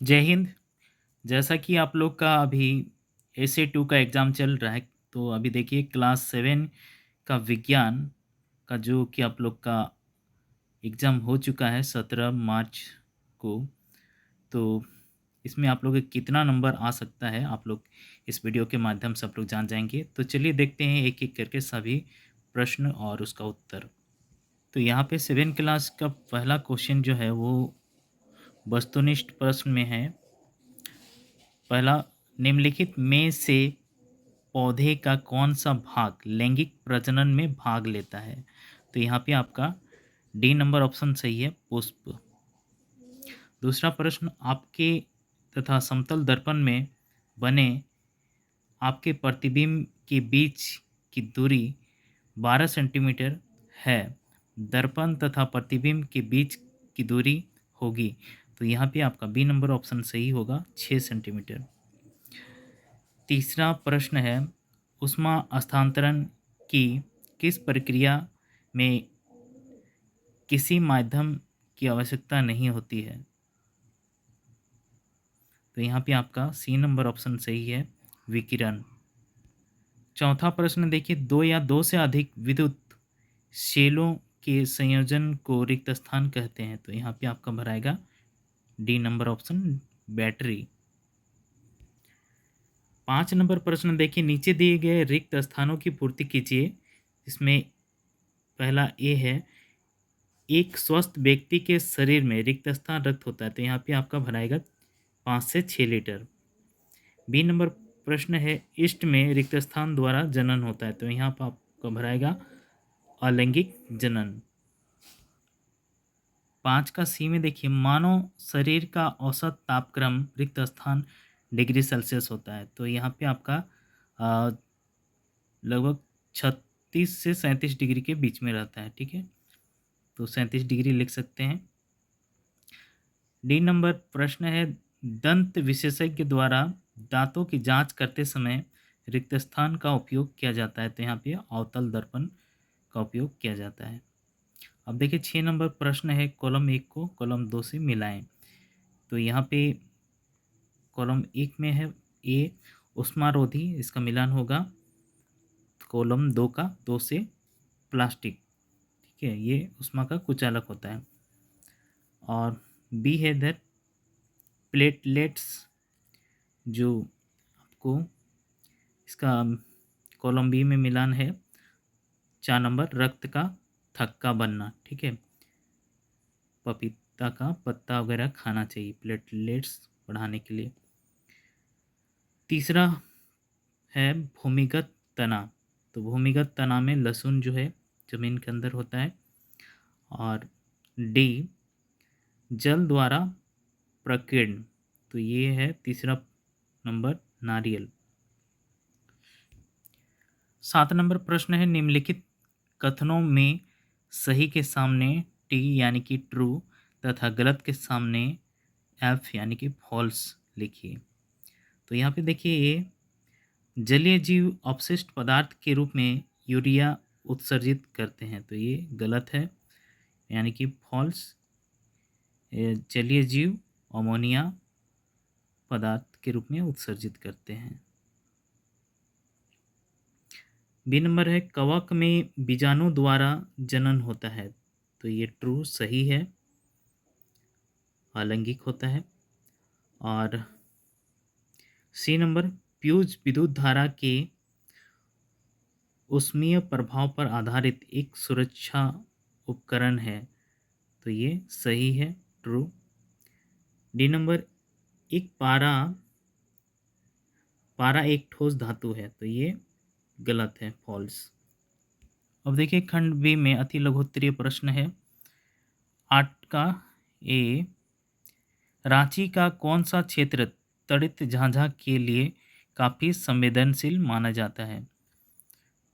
जय हिंद। जैसा कि आप लोग का अभी एसए 2 का एग्ज़ाम चल रहा है, तो अभी देखिए क्लास 7 का विज्ञान का जो कि आप लोग का एग्ज़ाम हो चुका है 17 मार्च को। तो इसमें आप लोग के कितना नंबर आ सकता है, आप लोग इस वीडियो के माध्यम से आप लोग जान जाएँगे। तो चलिए देखते हैं एक-एक करके सभी प्रश्न और उसका उत्तर। तो यहाँ पे 7 क्लास का पहला क्वेश्चन जो है वो वस्तुनिष्ठ प्रश्न में है। पहला, निम्नलिखित में से पौधे का कौन-सा भाग लैंगिक प्रजनन में भाग लेता है? तो यहाँ पे आपका डी नंबर ऑप्शन सही है, पुष्प। दूसरा प्रश्न, आपके तथा समतल दर्पण में बने आपके प्रतिबिंब के बीच की दूरी 12 सेंटीमीटर है। दर्पण तथा प्रतिबिंब के बीच की दूरी होगी। तो यहाँ पे आपका बी नंबर ऑप्शन सही होगा, 6 सेंटीमीटर। तीसरा प्रश्न है, ऊष्मा स्थानांतरण की किस प्रक्रिया में किसी माध्यम की आवश्यकता नहीं होती है? तो यहाँ पे आपका सी नंबर ऑप्शन सही है, विकिरण। चौथा प्रश्न देखिए, दो या दो से अधिक विद्युत सेलों के संयोजन को रिक्त स्थान कहते हैं। तो यहाँ पे आपका भराएगा डी नंबर ऑप्शन, बैटरी। 5 नंबर प्रश्न देखिए, नीचे दिए गए रिक्त स्थानों की पूर्ति कीजिए। इसमें पहला ए है, एक स्वस्थ व्यक्ति के शरीर में रिक्त स्थान रक्त होता है। तो यहाँ पे आपका भराएगा 5 से 6 लीटर। बी नंबर प्रश्न है, इष्ट में रिक्त स्थान द्वारा जनन होता है। तो यहाँ पर आपका भराएगा अलैंगिक जनन। 5 का सी में देखिए, मानव शरीर का औसत तापक्रम रिक्त स्थान डिग्री सेल्सियस होता है। तो यहाँ पे आपका अ, लगभग 36 से 37 डिग्री के बीच में रहता है। ठीक है, तो 37 डिग्री लिख सकते हैं। डी नंबर प्रश्न है, दंत विशेषज्ञ द्वारा दांतों की जांच करते समय रिक्त स्थान का उपयोग किया जाता है। तो यहाँ पे अवतल दर्पण का उपयोग किया जाता है। अब देखिए 6 नंबर प्रश्न है, कॉलम 1 को कॉलम 2 से मिलाएं। तो यहाँ पे कॉलम 1 में है ए उष्मारोधी, इसका मिलान होगा कॉलम 2 का 2 से प्लास्टिक। ठीक है, ये उष्मा का कुचालक होता है। और बी है इधर प्लेटलेट्स, जो आपको इसका कॉलम बी में मिलान है 4 नंबर रक्त का थक्का बनना। ठीक है, पपीता का पत्ता वगैरह खाना चाहिए प्लेटलेट्स बढ़ाने के लिए। तीसरा है भूमिगत तना। तो भूमिगत तना में लहसुन जो है जमीन के अंदर होता है। और डी जल द्वारा प्रकीर्ण, तो ये है तीसरा नंबर नारियल। 7 नंबर प्रश्न है, निम्नलिखित कथनों में सही के सामने टी यानी कि ट्रू तथा गलत के सामने एफ यानी कि फॉल्स लिखिए। तो यहाँ पे देखिए, ये जलीय जीव अपशिष्ट पदार्थ के रूप में यूरिया उत्सर्जित करते हैं। तो ये गलत है, यानी कि फॉल्स। जलीय जीव अमोनिया पदार्थ के रूप में उत्सर्जित करते हैं। बी नंबर है, कवक में बीजाणु द्वारा जनन होता है। तो ये ट्रू सही है, अलैंगिक होता है। और सी नंबर, फ्यूज विद्युत धारा के ऊष्मीय प्रभाव पर आधारित एक सुरक्षा उपकरण है। तो ये सही है, ट्रू। डी नंबर, एक पारा पारा एक ठोस धातु है। तो ये गलत है, फॉल्स। अब देखिए खंड बी में अति लघुत्तरीय प्रश्न है 8 का ए, रांची का कौन सा क्षेत्र तड़ित झांझा के लिए काफ़ी संवेदनशील माना जाता है?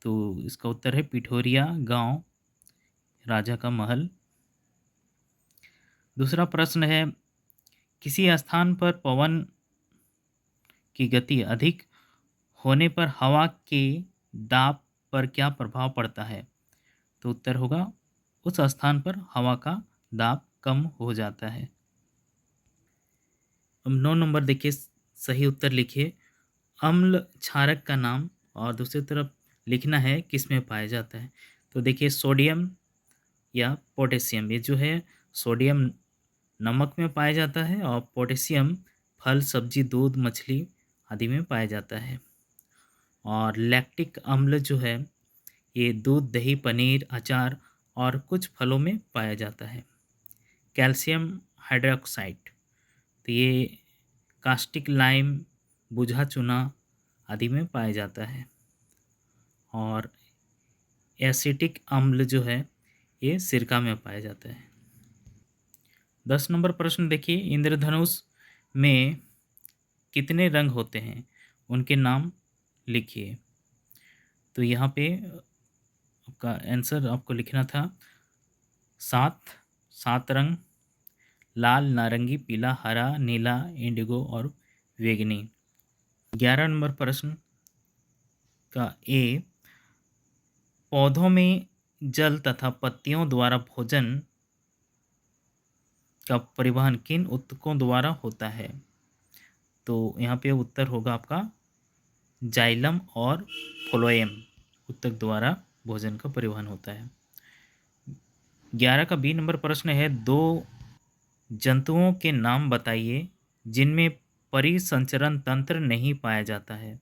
तो इसका उत्तर है पिठोरिया गांव, राजा का महल। दूसरा प्रश्न है, किसी स्थान पर पवन की गति अधिक होने पर हवा के दाब पर क्या प्रभाव पड़ता है? तो उत्तर होगा, उस स्थान पर हवा का दाब कम हो जाता है। अब 9 नंबर देखिए, सही उत्तर लिखिए अम्ल क्षारक का नाम, और दूसरी तरफ लिखना है किसमें पाया जाता है। तो देखिए सोडियम या पोटेशियम, ये जो है सोडियम नमक में पाया जाता है और पोटेशियम फल, सब्जी, दूध, मछली आदि में पाया जाता है। और लैक्टिक अम्ल जो है ये दूध, दही, पनीर, अचार और कुछ फलों में पाया जाता है। कैल्शियम हाइड्रोक्साइड, तो ये कास्टिक लाइम, बुझा चूना आदि में पाया जाता है। और एसिटिक अम्ल जो है ये सिरका में पाया जाता है। 10 नंबर प्रश्न देखिए, इंद्रधनुष में कितने रंग होते हैं, उनके नाम लिखिए। तो यहाँ पे आपका आंसर आपको लिखना था 7, 7 रंग, लाल, नारंगी, पीला, हरा, नीला, इंडिगो और बैंगनी। 11 नंबर प्रश्न का ए, पौधों में जल तथा पत्तियों द्वारा भोजन का परिवहन किन ऊतकों द्वारा होता है। तो यहाँ पे उत्तर होगा आपका जाइलम और फ्लोएम ऊतक द्वारा भोजन का परिवहन होता है। 11 का बी नंबर प्रश्न है, दो जंतुओं के नाम बताइए जिनमें परिसंचरण तंत्र नहीं पाया जाता है।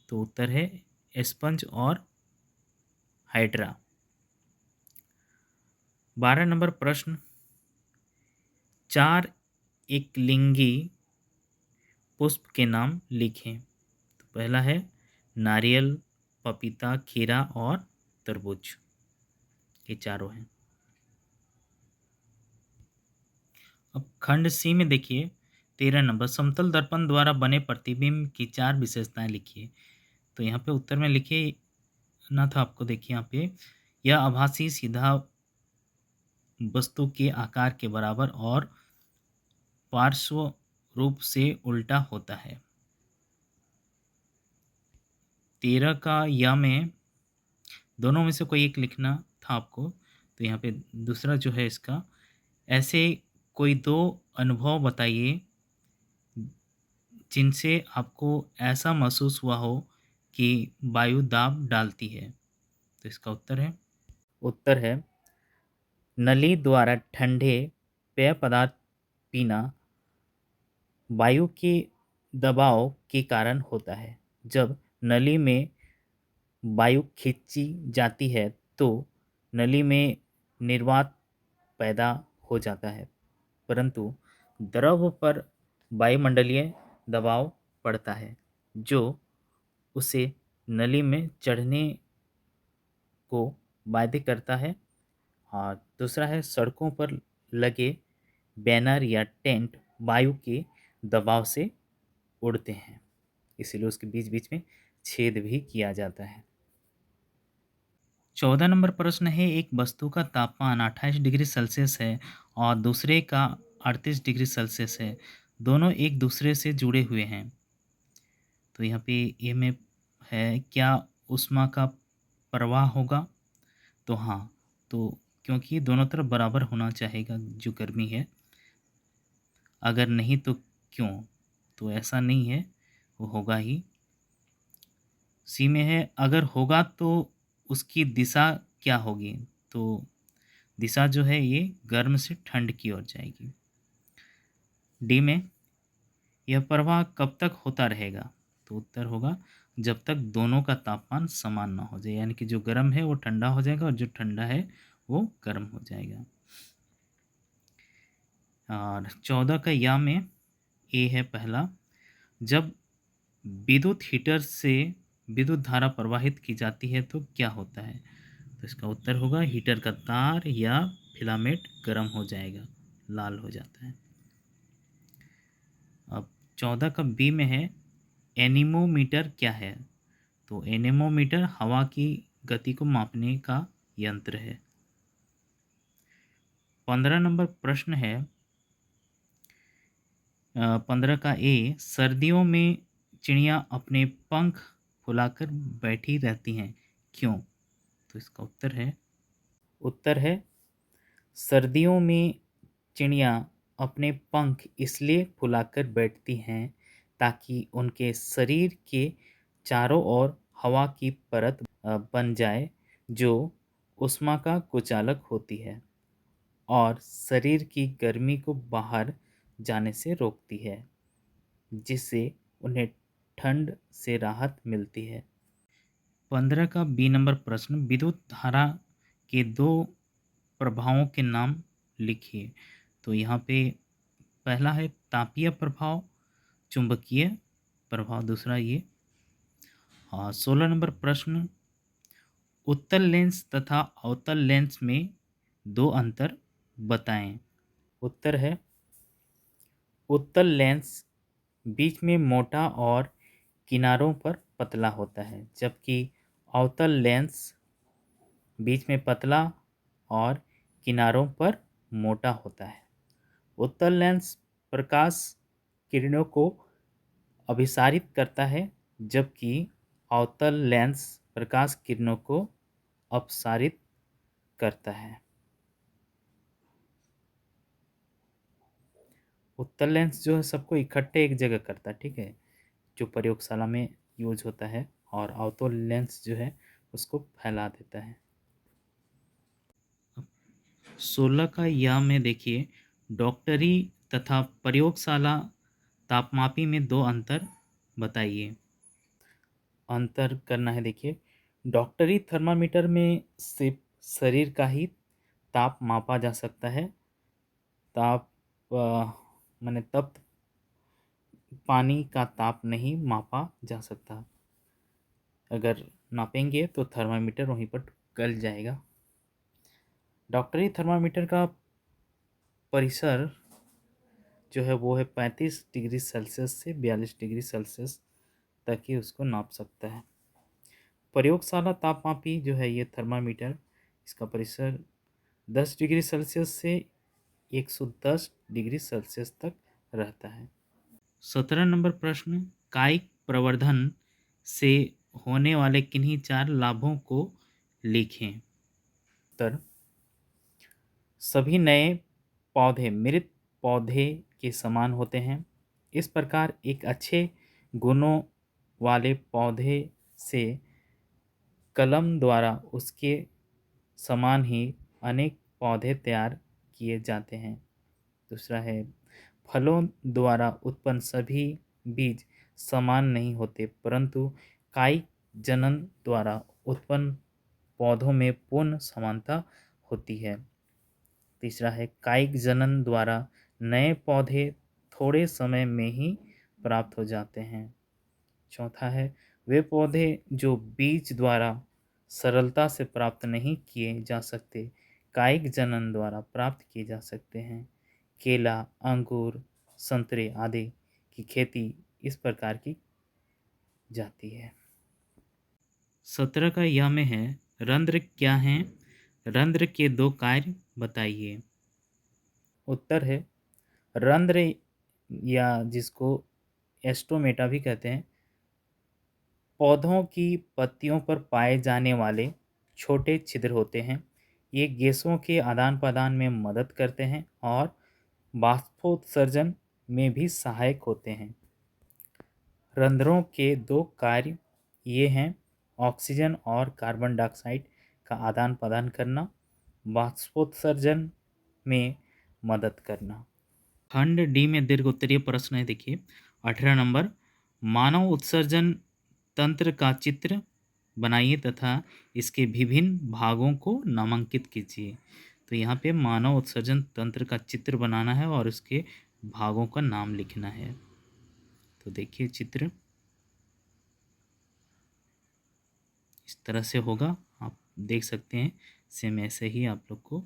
तो उत्तर है स्पंज और हाइड्रा। 12 नंबर प्रश्न, 4 एकलिंगी पुष्प के नाम लिखें। तो पहला है नारियल, पपीता, खीरा और तरबूज, ये चारों हैं। अब खंड सी में देखिए 13 नंबर, समतल दर्पण द्वारा बने प्रतिबिंब की 4 विशेषताएं लिखिए। तो यहाँ पे उत्तर में लिखिए ना था आपको, देखिए यहाँ पे यह आभासी सीधा वस्तु के आकार के बराबर और पार्श्व रूप से उल्टा होता है। 13 का या में दोनों में से कोई एक लिखना था आपको। तो यहाँ पे दूसरा जो है इसका, ऐसे कोई दो अनुभव बताइए जिनसे आपको ऐसा महसूस हुआ हो कि वायु दाब डालती है। तो इसका उत्तर है नली द्वारा ठंडे पेय पदार्थ पीना वायु के दबाव के कारण होता है। जब नली में वायु खींची जाती है तो नली में निर्वात पैदा हो जाता है, परंतु द्रव पर वायुमंडलीय दबाव पड़ता है जो उसे नली में चढ़ने को बाध्य करता है। और दूसरा है सड़कों पर लगे बैनर या टेंट वायु के दबाव से उड़ते हैं, इसीलिए उसके बीच बीच में छेद भी किया जाता है। 14 नंबर प्रश्न है, एक वस्तु का तापमान 28 डिग्री सेल्सियस है और दूसरे का 38 डिग्री सेल्सियस है, दोनों एक दूसरे से जुड़े हुए हैं। तो यहाँ पे ये में है क्या ऊष्मा का प्रवाह होगा। तो हाँ, तो क्योंकि दोनों तरफ बराबर होना चाहेगा जो गर्मी है, अगर नहीं तो क्यों, तो ऐसा नहीं है, वो होगा ही। सी में है अगर होगा तो उसकी दिशा क्या होगी। तो दिशा जो है ये गर्म से ठंड की ओर जाएगी। डी में यह प्रवाह कब तक होता रहेगा। तो उत्तर होगा जब तक दोनों का तापमान समान ना हो जाए, यानी कि जो गर्म है वो ठंडा हो जाएगा और जो ठंडा है वो गर्म हो जाएगा। और 14 का या में ए है पहला, जब विद्युत हीटर से विद्युत धारा प्रवाहित की जाती है तो क्या होता है। तो इसका उत्तर होगा हीटर का तार या फिलामेंट गर्म हो जाएगा, लाल हो जाता है। अब 14 का बी में है एनीमोमीटर क्या है। तो एनीमोमीटर हवा की गति को मापने का यंत्र है। 15 नंबर प्रश्न है 15 का ए, सर्दियों में चिड़िया अपने पंख फुलाकर बैठी रहती हैं क्यों। तो इसका उत्तर है सर्दियों में चिड़िया अपने पंख इसलिए फुलाकर बैठती हैं ताकि उनके शरीर के चारों ओर हवा की परत बन जाए जो ऊष्मा का कुचालक होती है और शरीर की गर्मी को बाहर जाने से रोकती है, जिससे उन्हें ठंड से राहत मिलती है। 15 का बी नंबर प्रश्न, विद्युत धारा के दो प्रभावों के नाम लिखिए। तो यहाँ पे पहला है तापीय प्रभाव, चुंबकीय प्रभाव, दूसरा ये। हाँ, 16 नंबर प्रश्न, उत्तल लेंस तथा अवतल लेंस में दो अंतर बताएं। उत्तर है, उत्तल लेंस बीच में मोटा और किनारों पर पतला होता है, जबकि अवतल लेंस बीच में पतला और किनारों पर मोटा होता है। उत्तल लेंस प्रकाश किरणों को अभिसारित करता है, जबकि अवतल लेंस प्रकाश किरणों को अपसारित करता है। उत्तल लेंस जो है सबको इकट्ठे एक जगह करता है, ठीक है, जो प्रयोगशाला में यूज होता है, और अवतल लेंस जो है उसको फैला देता है। 16 का या में देखिए, डॉक्टरी तथा प्रयोगशाला तापमापी में दो अंतर बताइए। अंतर करना है, देखिए, डॉक्टरी थर्मामीटर में सिर्फ शरीर का ही ताप मापा जा सकता है। ताप माने तप्त पानी का ताप नहीं मापा जा सकता। अगर नापेंगे तो थर्मामीटर वहीं पर गल जाएगा। डॉक्टरी थर्मामीटर का परिसर जो है वो है 35 डिग्री सेल्सियस से 42 डिग्री सेल्सियस तक ही उसको नाप सकता है। प्रयोगशाला तापमापी जो है ये थर्मामीटर, इसका परिसर 10 डिग्री सेल्सियस से 110 डिग्री सेल्सियस तक रहता है। 17 नंबर प्रश्न, कायिक प्रवर्धन से होने वाले किन्हीं चार लाभों को लिखें। उत्तर, सभी नए पौधे मृत पौधे के समान होते हैं। इस प्रकार एक अच्छे गुणों वाले पौधे से कलम द्वारा उसके समान ही अनेक पौधे तैयार किए जाते हैं। दूसरा है, फलों द्वारा उत्पन्न सभी बीज समान नहीं होते, परंतु कायिक जनन द्वारा उत्पन्न पौधों में पूर्ण समानता होती है। तीसरा है, कायिक जनन द्वारा नए पौधे थोड़े समय में ही प्राप्त हो जाते हैं। चौथा है, वे पौधे जो बीज द्वारा सरलता से प्राप्त नहीं किए जा सकते, कायिक जनन द्वारा प्राप्त किए जा सकते हैं। केला, अंगूर, संतरे आदि की खेती इस प्रकार की जाती है। 17 का यह में है, रंध्र क्या हैं? रंध्र के दो कार्य बताइए। उत्तर है, रंध्र या जिसको एस्टोमेटा भी कहते हैं, पौधों की पत्तियों पर पाए जाने वाले छोटे छिद्र होते हैं। ये गैसों के आदान प्रदान में मदद करते हैं और बाष्पोत्सर्जन में भी सहायक होते हैं। रंध्रों के दो कार्य ये हैं, ऑक्सीजन और कार्बन डाइऑक्साइड का आदान प्रदान करना, बाष्पोत्सर्जन में मदद करना। खंड डी में दीर्घ उत्तरीय प्रश्न है, देखिए 18 नंबर, मानव उत्सर्जन तंत्र का चित्र बनाइए तथा इसके विभिन्न भागों को नामांकित कीजिए। तो यहाँ पे मानव उत्सर्जन तंत्र का चित्र बनाना है और उसके भागों का नाम लिखना है। तो देखिए चित्र इस तरह से होगा, आप देख सकते हैं। सेम ऐसे ही आप लोग को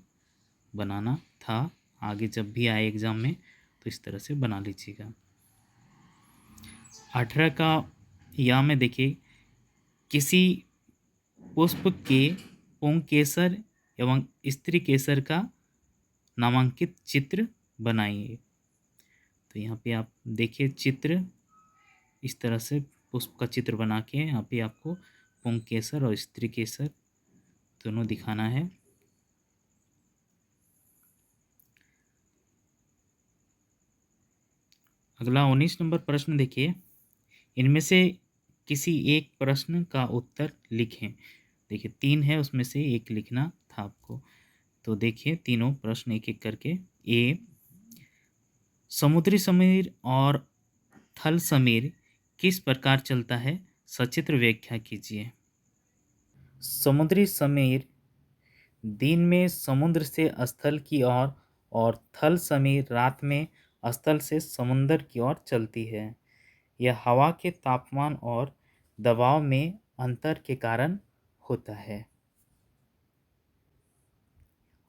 बनाना था, आगे जब भी आए एग्ज़ाम में तो इस तरह से बना लीजिएगा। 18 का या में देखिए, किसी पुष्प के पुंकेसर एवं स्त्री केसर का नामांकित चित्र बनाइए। तो यहाँ पे आप देखिए चित्र इस तरह से पुष्प का चित्र बना के यहाँ पे आपको पुंकेसर और स्त्री केसर दोनों दिखाना है। अगला 19 नंबर प्रश्न देखिए, इनमें से किसी एक प्रश्न का उत्तर लिखें। देखिए 3 है, उसमें से एक लिखना था आपको। तो देखिए तीनों प्रश्न एक-एक करके। ए, समुद्री समीर और थल समीर किस प्रकार चलता है? सचित्र व्याख्या कीजिए। समुद्री समीर दिन में समुद्र से स्थल की ओर और थल समीर रात में स्थल से समुद्र की ओर चलती है। यह हवा के तापमान और दबाव में अंतर के कारण होता है।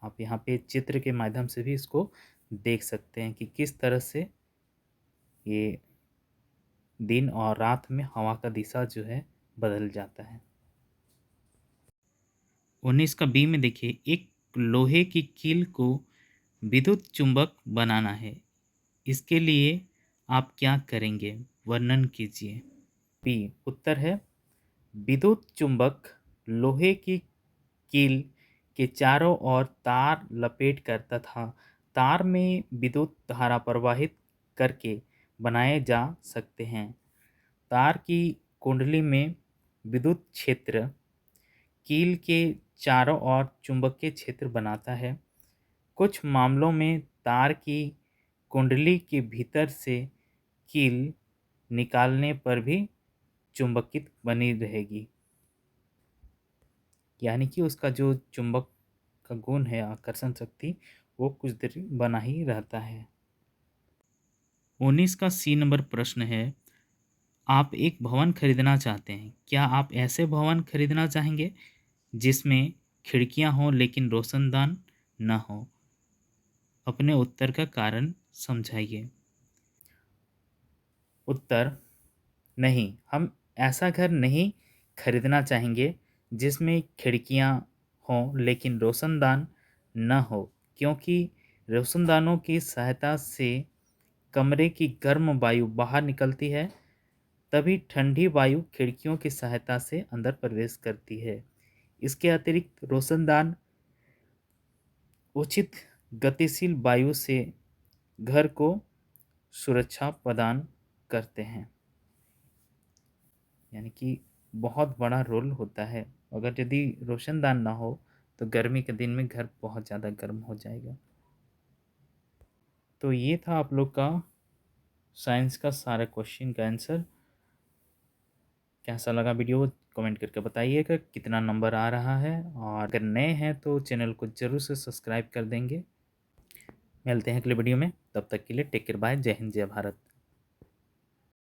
आप यहाँ पे चित्र के माध्यम से भी इसको देख सकते हैं कि किस तरह से ये दिन और रात में हवा का दिशा जो है बदल जाता है। 19 का बी में देखिए, एक लोहे की कील को विद्युत चुंबक बनाना है। इसके लिए आप क्या करेंगे? वर्णन कीजिए। बी उत्तर है, विद्युत चुंबक लोहे की कील के चारों ओर तार लपेट कर तथा तार में विद्युत धारा प्रवाहित करके बनाए जा सकते हैं। तार की कुंडली में विद्युत क्षेत्र कील के चारों ओर चुंबकीय क्षेत्र बनाता है। कुछ मामलों में तार की कुंडली के भीतर से कील निकालने पर भी चुंबकित बनी रहेगी, यानी कि उसका जो चुंबक का गुण है, आकर्षण शक्ति, वो कुछ देर बना ही रहता है। 19 का सी नंबर प्रश्न है, आप एक भवन खरीदना चाहते हैं। क्या आप ऐसे भवन खरीदना चाहेंगे जिसमें खिड़कियां हों लेकिन रोशनदान न हो? अपने उत्तर का कारण समझाइए। उत्तर, नहीं, हम ऐसा घर नहीं खरीदना चाहेंगे जिसमें खिड़कियां हों लेकिन रोशनदान न हो, क्योंकि रोशनदानों की सहायता से कमरे की गर्म वायु बाहर निकलती है, तभी ठंडी वायु खिड़कियों की सहायता से अंदर प्रवेश करती है। इसके अतिरिक्त रोशनदान उचित गतिशील वायु से घर को सुरक्षा प्रदान करते हैं, यानी कि बहुत बड़ा रोल होता है। अगर यदि रोशनदान ना हो तो गर्मी के दिन में घर बहुत ज़्यादा गर्म हो जाएगा। तो ये था आप लोग का साइंस का सारा क्वेश्चन का आंसर। कैसा लगा वीडियो कमेंट करके बताइएगा, कितना नंबर आ रहा है, और अगर नए हैं तो चैनल को ज़रूर से सब्सक्राइब कर देंगे। मिलते हैं अगले वीडियो में, तब तक के लिए टेक केयर, बाय, जय हिंद जय भारत।